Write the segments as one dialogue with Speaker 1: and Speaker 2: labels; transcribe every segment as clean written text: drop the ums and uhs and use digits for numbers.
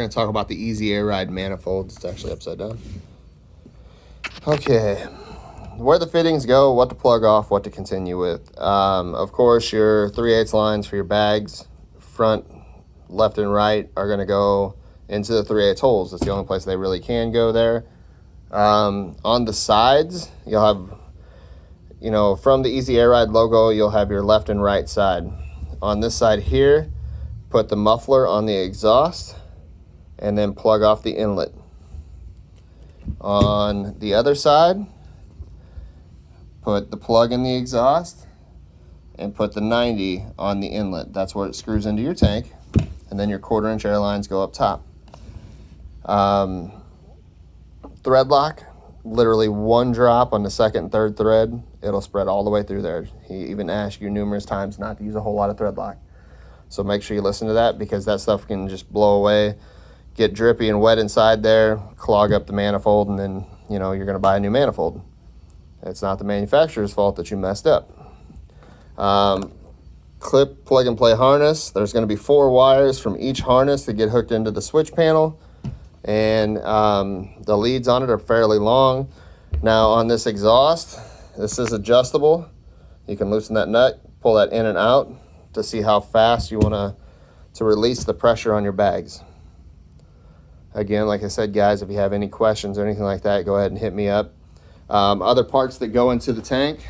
Speaker 1: going to talk about the Easy AirRide manifold. It's actually upside down. Okay, where the fittings go, what to plug off, what to continue with. Of course, your 3/8 lines for your bags, front, left, and right, are going to go into the 3/8 holes. That's the only place they really can go there. On the sides, you'll have, you know, from the Easy AirRide logo, you'll have your left and right side. On this side here, put the muffler on the exhaust and then plug off the inlet. On the other side, put the plug in the exhaust and put the 90 on the inlet. That's where it screws into your tank, and then your 1/4" airlines go up top. Thread lock, literally one drop on the second and third thread, it'll spread all the way through there. He even asked you numerous times not to use a whole lot of thread lock. So make sure you listen to that, because that stuff can just blow away, get drippy and wet inside there, clog up the manifold, and then, you know, you're going to buy a new manifold. It's not the manufacturer's fault that you messed up. Clip plug and play harness. There's going to be 4 wires from each harness that get hooked into the switch panel, and the leads on it are fairly long. Now on this exhaust, this is adjustable. You can loosen that nut, pull that in and out to see how fast you want to release the pressure on your bags. Again, like I said, guys, if you have any questions or anything like that, go ahead and hit me up. Other parts that go into the tank,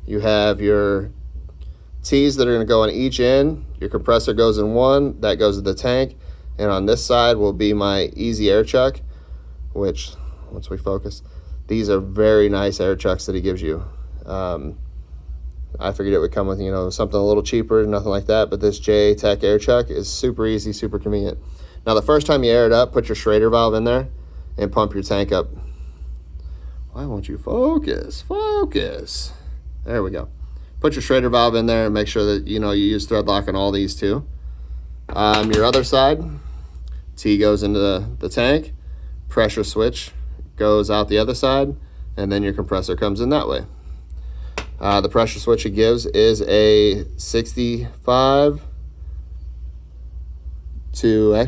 Speaker 1: you have your T's that are going to go on each end. Your compressor goes in one, that goes to the tank, and on this side will be my Easy Air Chuck, which, once we focus, these are very nice air chucks that he gives you. I figured it would come with, you know, something a little cheaper, nothing like that, but this J Tech air chuck is super easy, super convenient. Now, the first time you air it up, put your Schrader valve in there and pump your tank up. Why won't you focus? Focus. There we go. Put your Schrader valve in there and make sure that, you know, you use thread lock on all these too. Your other side, T goes into the tank, pressure switch goes out the other side, and then your compressor comes in that way. The pressure switch it gives is a 65 to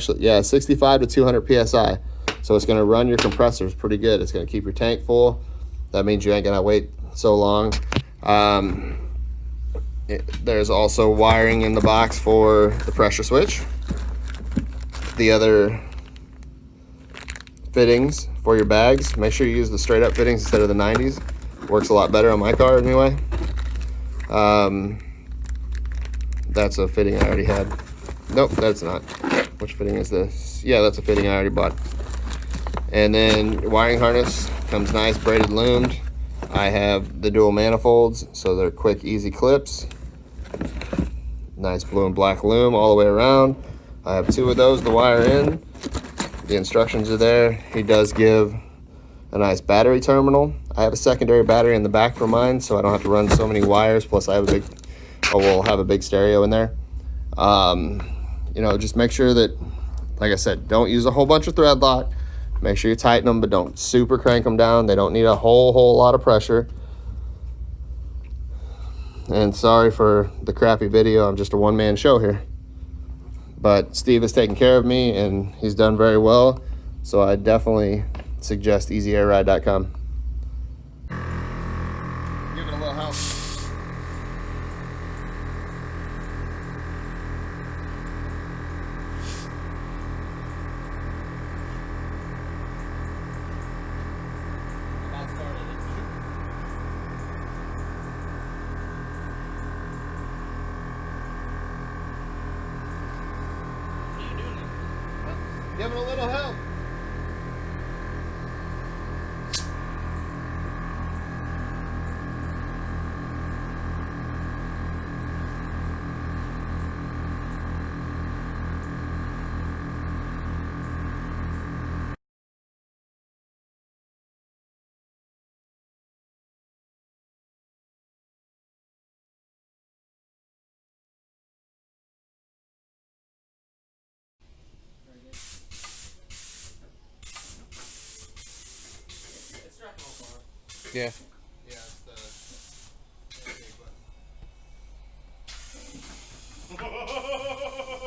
Speaker 1: 200 PSI. So it's going to run your compressors pretty good. It's going to keep your tank full. That means you ain't going to wait so long. There's also wiring in the box for the pressure switch. The other fittings for your bags, make sure you use the straight up fittings instead of the 90s. Works a lot better on my car anyway. That's a fitting I already had. Nope, that's not. Which fitting is this? Yeah, that's a fitting I already bought. And then your wiring harness comes nice, braided, loomed. I have the dual manifolds, so they're quick, easy clips. Nice blue and black loom all the way around. I have 2 of those to wire in. The instructions are there. He does give a nice battery terminal. I have a secondary battery in the back for mine, so I don't have to run so many wires. Plus, I have we'll have a big stereo in there. You know, just make sure that, like I said, don't use a whole bunch of thread lock. Make sure you tighten them, but don't super crank them down. They don't need a whole lot of pressure. And sorry for the crappy video. I'm just a one-man show here. But Steve has taken care of me, and he's done very well. So I definitely suggest EasyAirRide.com. Give it a little help. Give it a little help. Yeah. Yeah, it's the big button.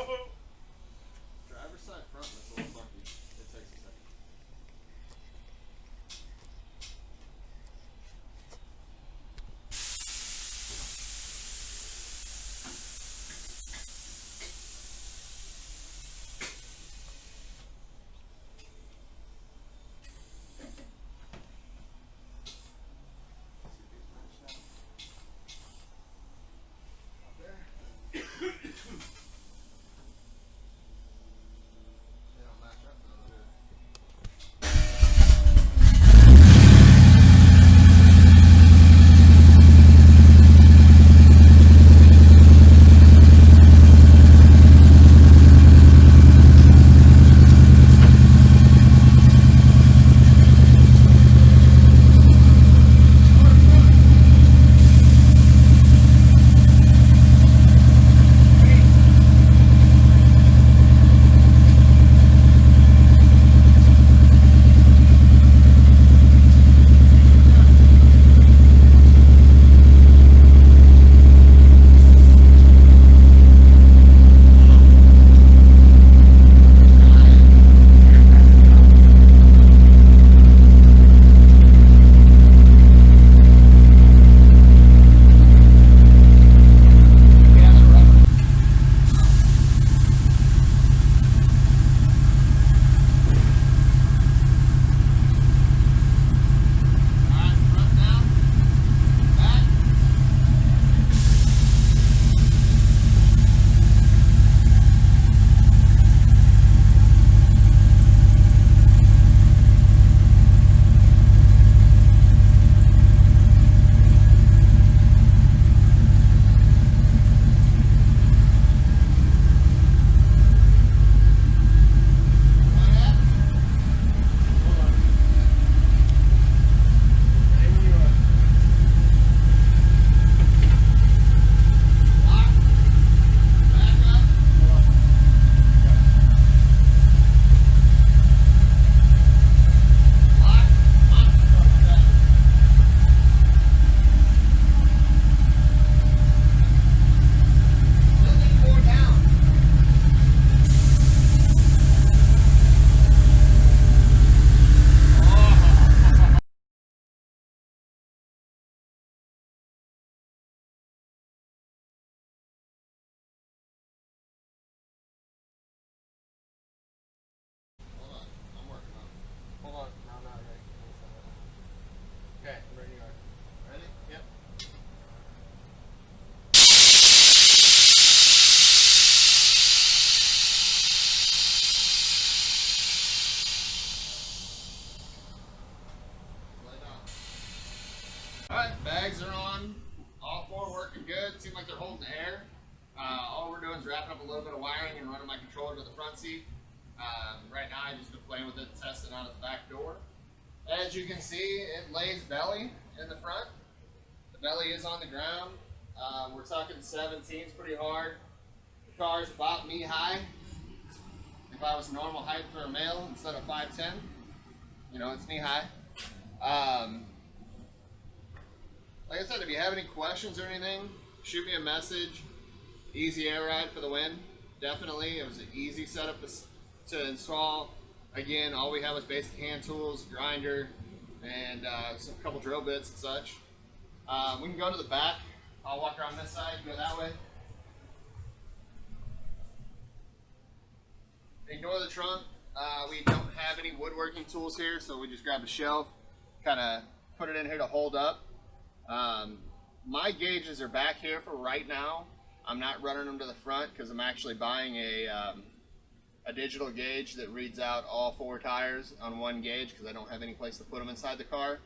Speaker 1: front seat. Right now, I've just been playing with it, testing out of the back door. As you can see, it lays belly in the front. The belly is on the ground. We're talking 17s pretty hard. The car's about knee high. If I was normal height for a male instead of 5'10", you know, it's knee high. Like I said, if you have any questions or anything, shoot me a message. Easy AirRide for the win. Definitely, it was an easy setup to install. Again, all we have is basic hand tools, grinder, and a couple drill bits and such. We can go to the back. I'll walk around this side, go that way. Ignore the trunk. We don't have any woodworking tools here, so we just grab a shelf, kind of put it in here to hold up. My gauges are back here for right now. I'm not running them to the front because I'm actually buying a digital gauge that reads out all 4 tires on one gauge because I don't have any place to put them inside the car.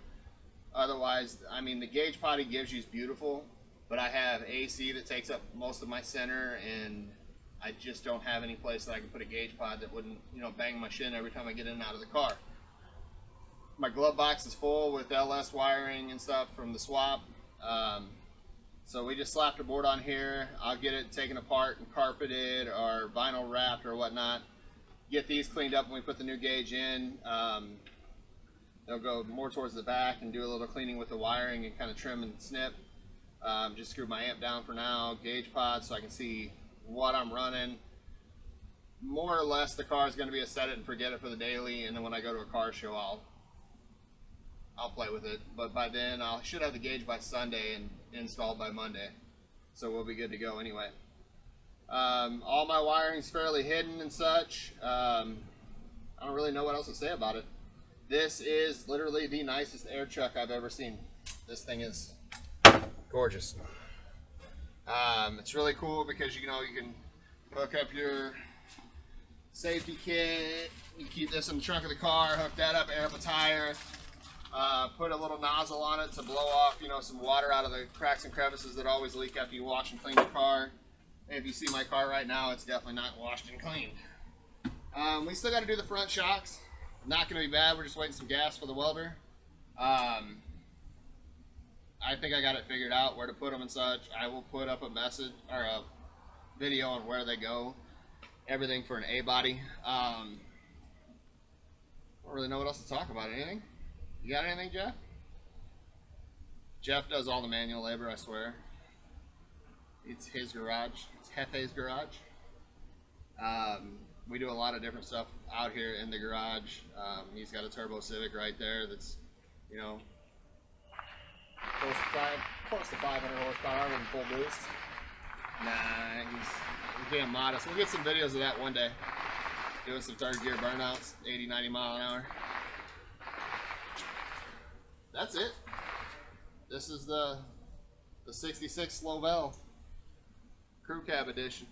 Speaker 1: Otherwise, I mean, the gauge potty gives you is beautiful, but I have AC that takes up most of my center, and I just don't have any place that I can put a gauge pod that wouldn't, you know, bang my shin every time I get in and out of the car. My glove box is full with LS wiring and stuff from the swap. So we just slapped a board on here. I'll get it taken apart and carpeted or vinyl wrapped or whatnot. Get these cleaned up when we put the new gauge in. They'll go more towards the back and do a little cleaning with the wiring and kind of trim and snip. Just screw my amp down for now, gauge pod, so I can see what I'm running. More or less, the car is going to be a set it and forget it for the daily, and then when I go to a car show, I'll play with it. But by then, I should have the gauge by Sunday and installed by Monday, so we'll be good to go anyway. All my wiring's fairly hidden and such. I don't really know what else to say about it. This is literally the nicest air chuck I've ever seen. This thing is gorgeous. It's really cool because you know you can hook up your safety kit. You keep this in the trunk of the car, hook that up, air up a tire. Put a little nozzle on it to blow off, you know, some water out of the cracks and crevices that always leak after you wash and clean your car. And if you see my car right now, it's definitely not washed and cleaned. We still got to do the front shocks. Not going to be bad. We're just waiting some gas for the welder. I think I got it figured out where to put them and such. I will put up a message or a video on where they go. Everything for an A body. I don't really know what else to talk about. Anything? You got anything, Jeff? Jeff does all the manual labor, I swear. It's his garage. It's Hefe's garage. We do a lot of different stuff out here in the garage. He's got a turbo Civic right there that's, you know, close to 500 horsepower with full boost. Nah, he's being modest. We'll get some videos of that one day. Doing some third gear burnouts, 80, 90 mile an hour. That's it. This is the 66 Slovell Crew Cab edition.